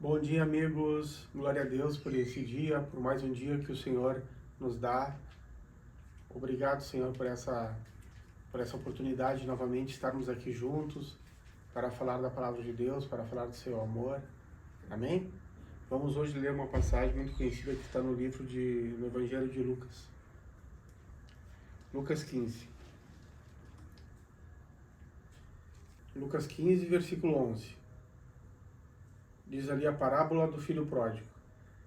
Bom dia, amigos. Glória a Deus por esse dia, por mais um dia que o Senhor nos dá. Obrigado, Senhor, por essa oportunidade de novamente estarmos aqui juntos para falar da palavra de Deus, para falar do seu amor. Amém? Vamos hoje ler uma passagem muito conhecida que está no no Evangelho de Lucas. Lucas 15. Lucas 15, versículo 11. Diz ali a parábola do filho pródigo.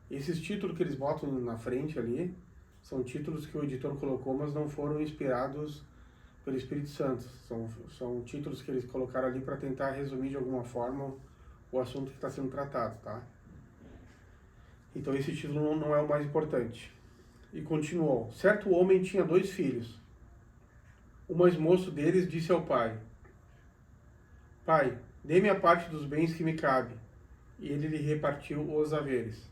Esses títulos que eles botam na frente ali são títulos que o editor colocou, mas não foram inspirados pelo Espírito Santo. São títulos que eles colocaram ali para tentar resumir de alguma forma o assunto que está sendo tratado, tá? Então esse título não é o mais importante. E continuou. Certo homem tinha 2 filhos. O mais moço deles disse ao pai: Pai, dê-me a parte dos bens que me cabe. E ele lhe repartiu os haveres.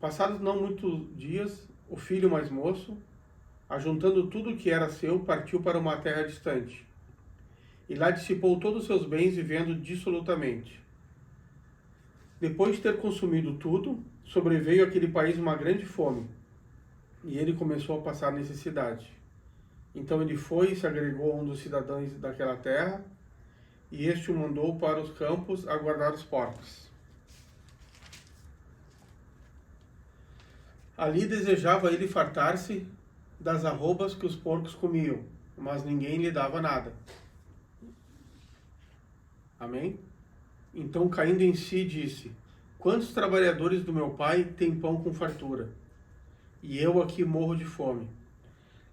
Passados não muitos dias, o filho mais moço, ajuntando tudo o que era seu, partiu para uma terra distante. E lá dissipou todos os seus bens, vivendo dissolutamente. Depois de ter consumido tudo, sobreveio àquele país uma grande fome, e ele começou a passar necessidade. Então ele foi e se agregou a um dos cidadãos daquela terra, e este o mandou para os campos a guardar os porcos. Ali desejava ele fartar-se das arrobas que os porcos comiam, mas ninguém lhe dava nada. Amém? Então, caindo em si, disse: Quantos trabalhadores do meu pai têm pão com fartura? E eu aqui morro de fome.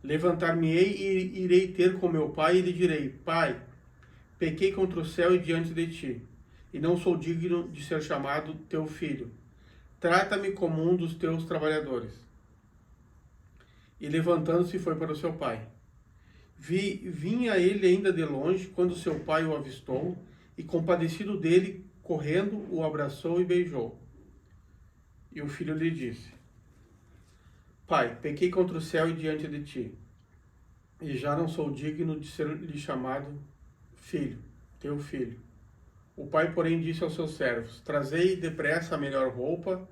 Levantar-me-ei e irei ter com meu pai e lhe direi: Pai, pequei contra o céu e diante de ti, e não sou digno de ser chamado teu filho. Trata-me como um dos teus trabalhadores. E levantando-se foi para o seu pai. Vinha ele ainda de longe, quando seu pai o avistou, e compadecido dele, correndo, o abraçou e beijou. E o filho lhe disse: Pai, pequei contra o céu e diante de ti, e já não sou digno de ser-lhe chamado filho, teu filho. O pai, porém, disse aos seus servos: Trazei depressa a melhor roupa,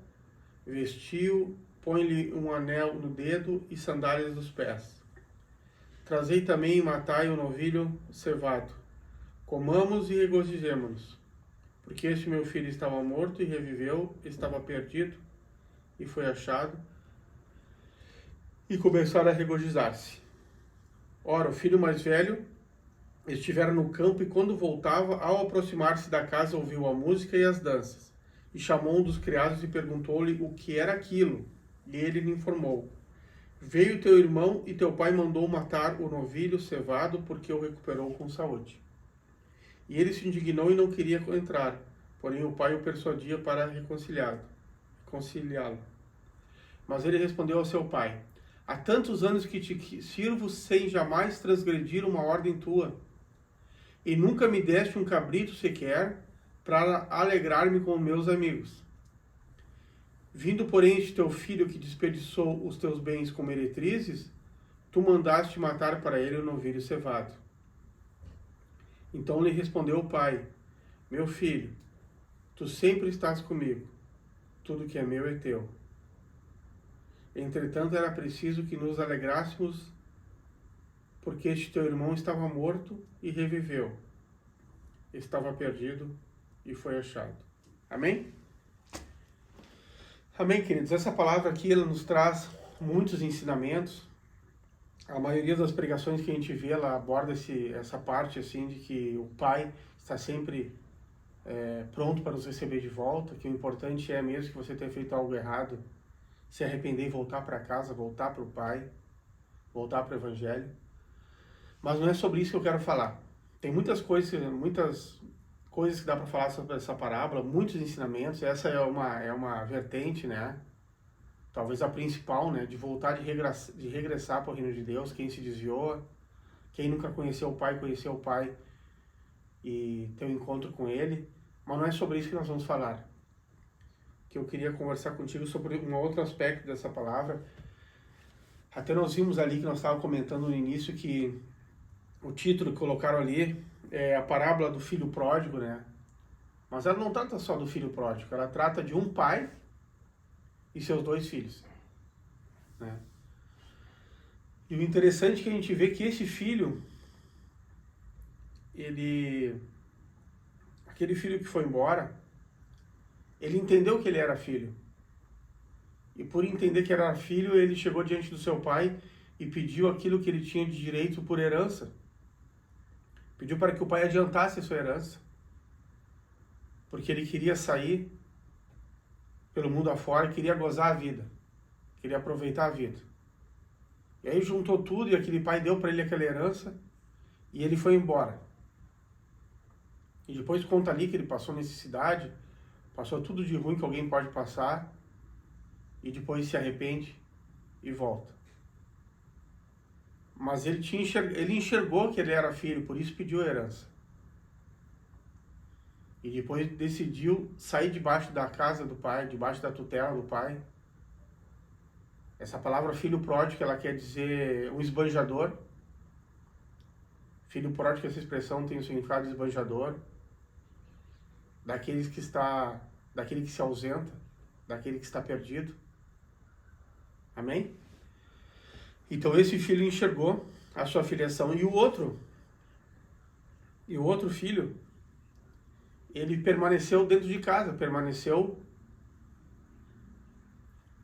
vestiu, põe-lhe um anel no dedo e sandálias nos pés. Trazei também e matai um novilho cevado. Comamos e regozijemo-nos, porque este meu filho estava morto e reviveu, estava perdido e foi achado, e começaram a regozijar-se. Ora, o filho mais velho estivera no campo, e quando voltava, ao aproximar-se da casa, ouviu a música e as danças. E chamou um dos criados e perguntou-lhe o que era aquilo. E ele lhe informou: Veio teu irmão e teu pai mandou matar o novilho cevado, porque o recuperou com saúde. E ele se indignou e não queria entrar, porém o pai o persuadia para reconciliá-lo. Mas ele respondeu ao seu pai: Há tantos anos que te sirvo sem jamais transgredir uma ordem tua, e nunca me deste um cabrito sequer para alegrar-me com meus amigos. Vindo, porém, este teu filho que desperdiçou os teus bens com meretrizes, tu mandaste matar para ele o novilho cevado. Então lhe respondeu o pai: Meu filho, tu sempre estás comigo, tudo que é meu é teu. Entretanto, era preciso que nos alegrássemos, porque este teu irmão estava morto e reviveu, estava perdido e foi achado. Amém? Amém, queridos? Essa palavra aqui, ela nos traz muitos ensinamentos. A maioria das pregações que a gente vê, ela aborda essa parte assim de que o pai está sempre pronto para nos receber de volta, que o importante é, mesmo que você tenha feito algo errado, se arrepender e voltar para casa, voltar para o pai, voltar para o evangelho. Mas não é sobre isso que eu quero falar. Tem muitas coisas que dá para falar sobre essa parábola, muitos ensinamentos. Essa é uma vertente, né? Talvez a principal, né? De voltar, de regressar para o reino de Deus. Quem se desviou, quem nunca conheceu o Pai e ter um encontro com Ele. Mas não é sobre isso que nós vamos falar. Que eu queria conversar contigo sobre um outro aspecto dessa palavra. Até nós vimos ali que nós estávamos comentando no início que o título que colocaram ali é a parábola do filho pródigo, né? Mas ela não trata só do filho pródigo, ela trata de um pai e seus 2 filhos, né? E o interessante é que a gente vê que esse filho, aquele filho que foi embora, ele entendeu que ele era filho. E por entender que era filho, ele chegou diante do seu pai e pediu aquilo que ele tinha de direito por herança. Pediu para que o pai adiantasse a sua herança. Porque ele queria sair pelo mundo afora, queria gozar a vida. Queria aproveitar a vida. E aí juntou tudo e aquele pai deu para ele aquela herança e ele foi embora. E depois conta ali que ele passou necessidade, passou tudo de ruim que alguém pode passar e depois se arrepende e volta. Mas ele enxergou que ele era filho, por isso pediu a herança. E depois decidiu sair debaixo da casa do pai, debaixo da tutela do pai. Essa palavra filho pródigo, ela quer dizer um esbanjador. Filho pródigo, essa expressão tem o significado de esbanjador. Daquele que se ausenta, daquele que está perdido. Amém? Então esse filho enxergou a sua filiação. E o outro filho, ele permaneceu dentro de casa, permaneceu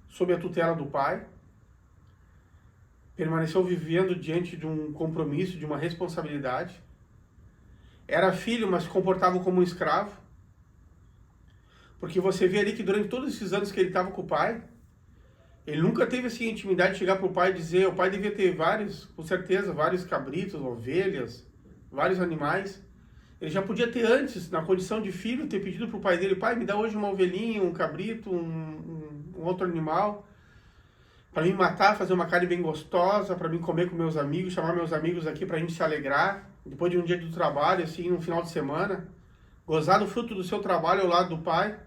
sob a tutela do pai, permaneceu vivendo diante de um compromisso, de uma responsabilidade. Era filho, mas se comportava como um escravo. Porque você vê ali que durante todos esses anos que ele estava com o pai, ele nunca teve assim, a intimidade de chegar para o pai e dizer, o pai devia ter com certeza, vários cabritos, ovelhas, vários animais. Ele já podia ter antes, na condição de filho, ter pedido para o pai dele, pai, me dá hoje uma ovelhinha, um cabrito, um outro animal, para mim matar, fazer uma carne bem gostosa, para mim comer com meus amigos, chamar meus amigos aqui para a gente se alegrar, depois de um dia do trabalho, assim, no final de semana, gozar do fruto do seu trabalho ao lado do pai,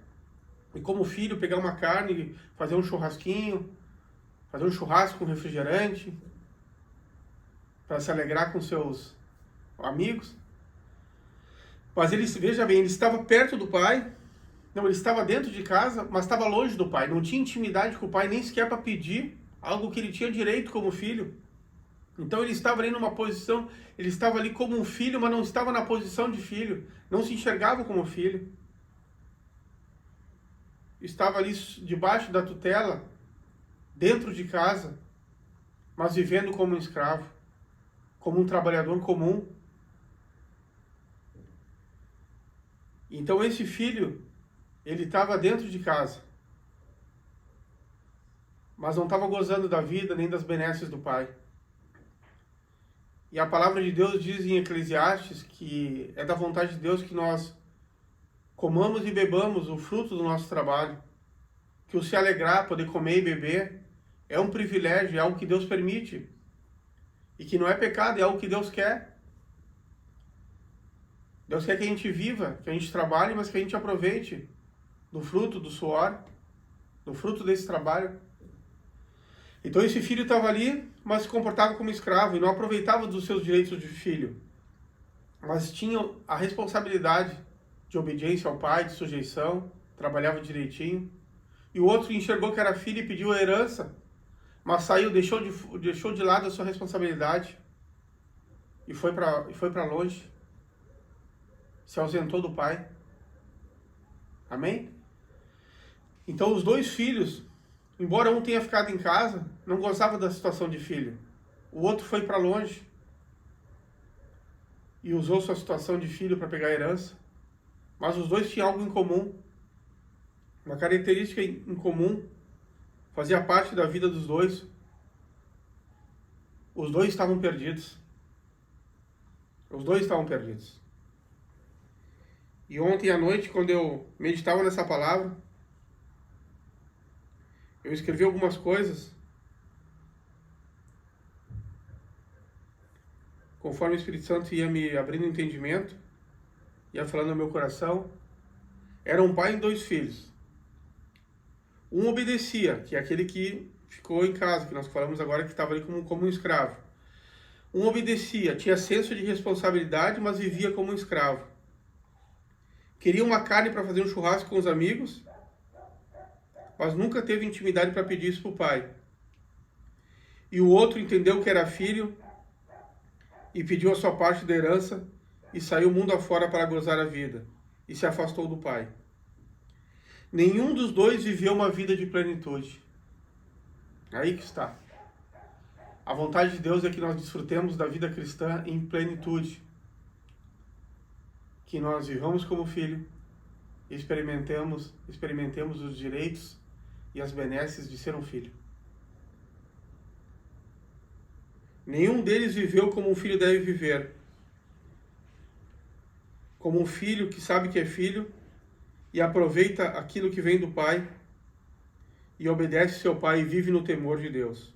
e como filho, pegar uma carne, fazer um churrasquinho, fazer um churrasco com refrigerante, para se alegrar com seus amigos. Mas ele, veja bem, ele estava perto do pai, não, ele estava dentro de casa, mas estava longe do pai, não tinha intimidade com o pai, nem sequer para pedir algo que ele tinha direito como filho. Então ele estava ali numa posição, ele estava ali como um filho, mas não estava na posição de filho, não se enxergava como filho. Estava ali debaixo da tutela, dentro de casa, mas vivendo como um escravo, como um trabalhador comum. Então esse filho, ele estava dentro de casa, mas não estava gozando da vida nem das benesses do pai. E a palavra de Deus diz em Eclesiastes que é da vontade de Deus que nós comamos e bebamos o fruto do nosso trabalho. Que o se alegrar, poder comer e beber, é um privilégio, é algo que Deus permite. E que não é pecado, é algo que Deus quer. Deus quer que a gente viva, que a gente trabalhe, mas que a gente aproveite do fruto, do suor, do fruto desse trabalho. Então esse filho estava ali, mas se comportava como escravo e não aproveitava dos seus direitos de filho. Mas tinha a responsabilidade de obediência ao pai, de sujeição, trabalhava direitinho. E o outro enxergou que era filho e pediu a herança, mas saiu, deixou de lado a sua responsabilidade e foi para longe. Se ausentou do pai. Amém? Então os 2 filhos, embora um tenha ficado em casa, não gozava da situação de filho. O outro foi para longe e usou sua situação de filho para pegar a herança. Mas os 2 tinham algo em comum. Uma característica em comum. Fazia parte da vida dos 2. Os 2 estavam perdidos. Os 2 estavam perdidos. E ontem à noite, quando eu meditava nessa palavra, eu escrevi algumas coisas, conforme o Espírito Santo ia me abrindo entendimento, ia falando no meu coração. Era um pai e 2 filhos. Um obedecia, que é aquele que ficou em casa, que nós falamos agora que estava ali como um escravo. Um obedecia, tinha senso de responsabilidade, mas vivia como um escravo. Queria uma carne para fazer um churrasco com os amigos, mas nunca teve intimidade para pedir isso para o pai. E o outro entendeu que era filho e pediu a sua parte da herança e saiu mundo afora para gozar a vida e se afastou do pai. Nenhum dos dois viveu uma vida de plenitude. Aí que está. A vontade de Deus é que nós desfrutemos da vida cristã em plenitude. Que nós vivamos como filho e experimentemos os direitos e as benesses de ser um filho. Nenhum deles viveu como um filho deve viver. Como um filho que sabe que é filho e aproveita aquilo que vem do pai e obedece seu pai e vive no temor de Deus.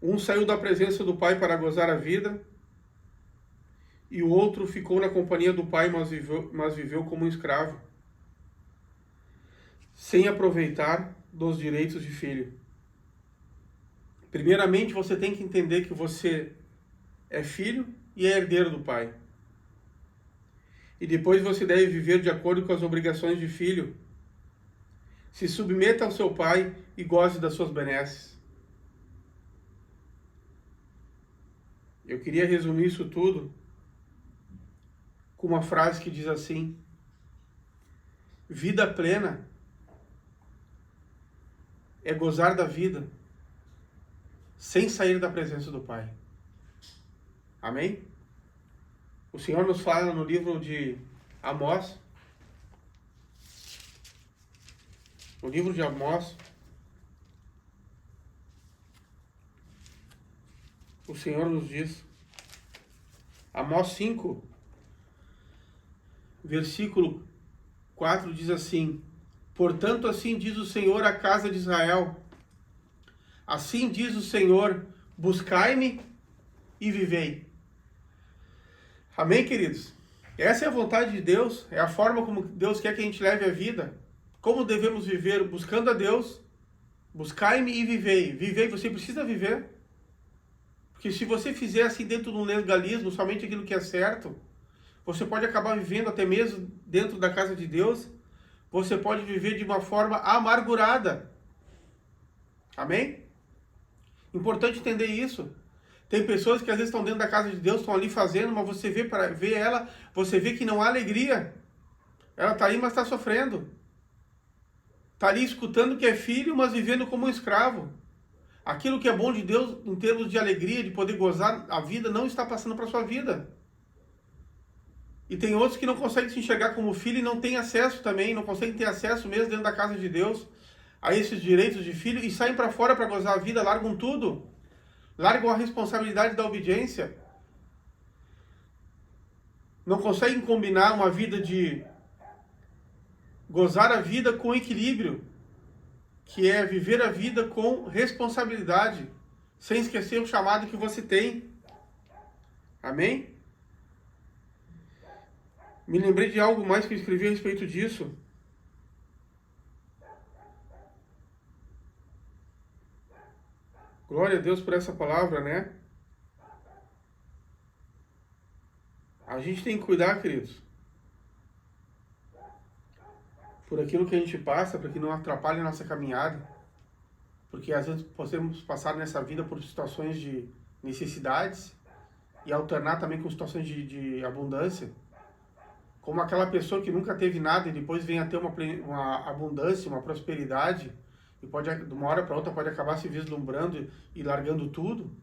Um saiu da presença do pai para gozar a vida e o outro ficou na companhia do pai, mas viveu como um escravo, sem aproveitar dos direitos de filho. Primeiramente, você tem que entender que você é filho e é herdeiro do pai. E depois você deve viver de acordo com as obrigações de filho. Se submeta ao seu pai e goze das suas benesses. Eu queria resumir isso tudo com uma frase que diz assim: vida plena é gozar da vida sem sair da presença do Pai. Amém? O Senhor nos fala no livro de Amós, no livro de Amós, o Senhor nos diz, Amós 5, versículo 4 diz assim: portanto, assim diz o Senhor à casa de Israel, assim diz o Senhor, buscai-me e vivei. Amém, queridos? Essa é a vontade de Deus, é a forma como Deus quer que a gente leve a vida. Como devemos viver? Buscando a Deus, buscai-me e vivei. Vivei, você precisa viver. Porque se você fizer assim dentro de um legalismo, somente aquilo que é certo, você pode acabar vivendo até mesmo dentro da casa de Deus, você pode viver de uma forma amargurada. Amém? Importante entender isso. Tem pessoas que às vezes estão dentro da casa de Deus, estão ali fazendo, mas você vê para ver ela, você vê que não há alegria. Ela está aí, mas está sofrendo. Está ali escutando que é filho, mas vivendo como um escravo. Aquilo que é bom de Deus em termos de alegria, de poder gozar a vida, não está passando para a sua vida. E tem outros que não conseguem se enxergar como filho e não têm acesso também, não conseguem ter acesso mesmo dentro da casa de Deus a esses direitos de filho e saem para fora para gozar a vida, largam tudo. Largam a responsabilidade da obediência. Não conseguem combinar uma vida de gozar a vida com equilíbrio, que é viver a vida com responsabilidade, sem esquecer o chamado que você tem. Amém? Me lembrei de algo mais que eu escrevi a respeito disso. Glória a Deus por essa palavra, né? A gente tem que cuidar, queridos, por aquilo que a gente passa, para que não atrapalhe a nossa caminhada. Porque às vezes podemos passar nessa vida por situações de necessidades e alternar também com situações de abundância. Como aquela pessoa que nunca teve nada e depois vem a ter uma abundância, uma prosperidade, e pode, de uma hora para outra, pode acabar se vislumbrando e largando tudo.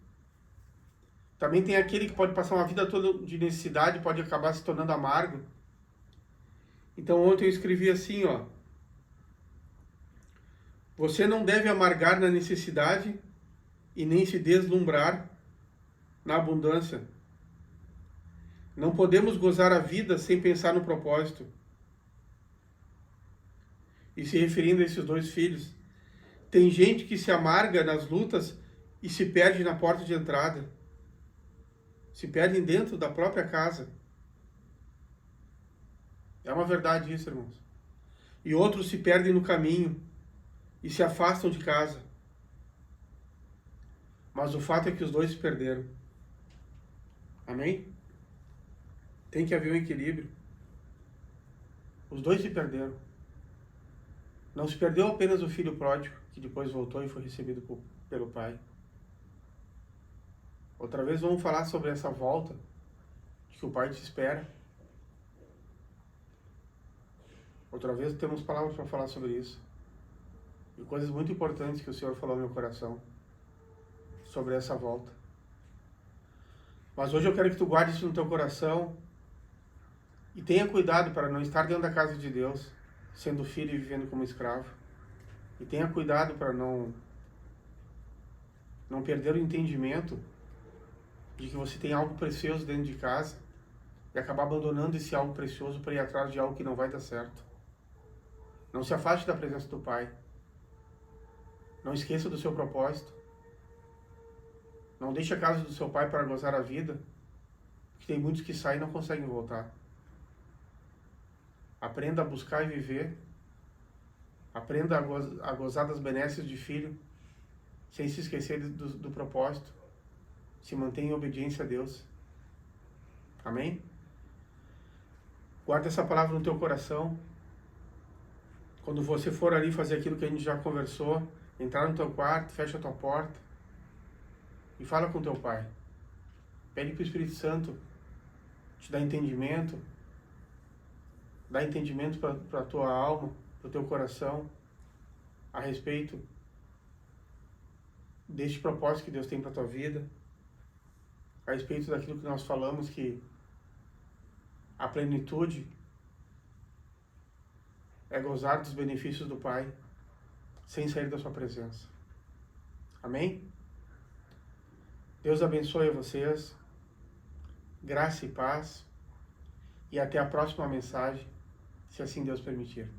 Também tem aquele que pode passar uma vida toda de necessidade e pode acabar se tornando amargo. Então ontem eu escrevi assim, ó: você não deve amargar na necessidade e nem se deslumbrar na abundância. Não podemos gozar a vida sem pensar no propósito. E se referindo a esses dois filhos, tem gente que se amarga nas lutas e se perde na porta de entrada. Se perdem dentro da própria casa. É uma verdade isso, irmãos. E outros se perdem no caminho e se afastam de casa. Mas o fato é que os dois se perderam. Amém? Tem que haver um equilíbrio. Os dois se perderam. Não se perdeu apenas o filho pródigo, que depois voltou e foi recebido pelo pai. Outra vez vamos falar sobre essa volta, que o pai te espera. Outra vez temos palavras para falar sobre isso. E coisas muito importantes que o Senhor falou no meu coração sobre essa volta. Mas hoje eu quero que tu guarde isso no teu coração e tenha cuidado para não estar dentro da casa de Deus, sendo filho e vivendo como escravo. E tenha cuidado para não perder o entendimento de que você tem algo precioso dentro de casa e acabar abandonando esse algo precioso para ir atrás de algo que não vai dar certo. Não se afaste da presença do Pai. Não esqueça do seu propósito. Não deixe a casa do seu Pai para gozar a vida, porque tem muitos que saem e não conseguem voltar. Aprenda a buscar e viver. Aprenda a gozar das benesses de filho, sem se esquecer do propósito. Se mantenha em obediência a Deus. Amém? Guarda essa palavra no teu coração. Quando você for ali fazer aquilo que a gente já conversou, entrar no teu quarto, fecha a tua porta e fala com teu Pai. Pede para o Espírito Santo te dar entendimento, dar entendimento para a tua alma, para o teu coração, a respeito deste propósito que Deus tem para a tua vida, a respeito daquilo que nós falamos, que a plenitude é gozar dos benefícios do Pai, sem sair da sua presença. Amém? Deus abençoe vocês, graça e paz, e até a próxima mensagem, se assim Deus permitir.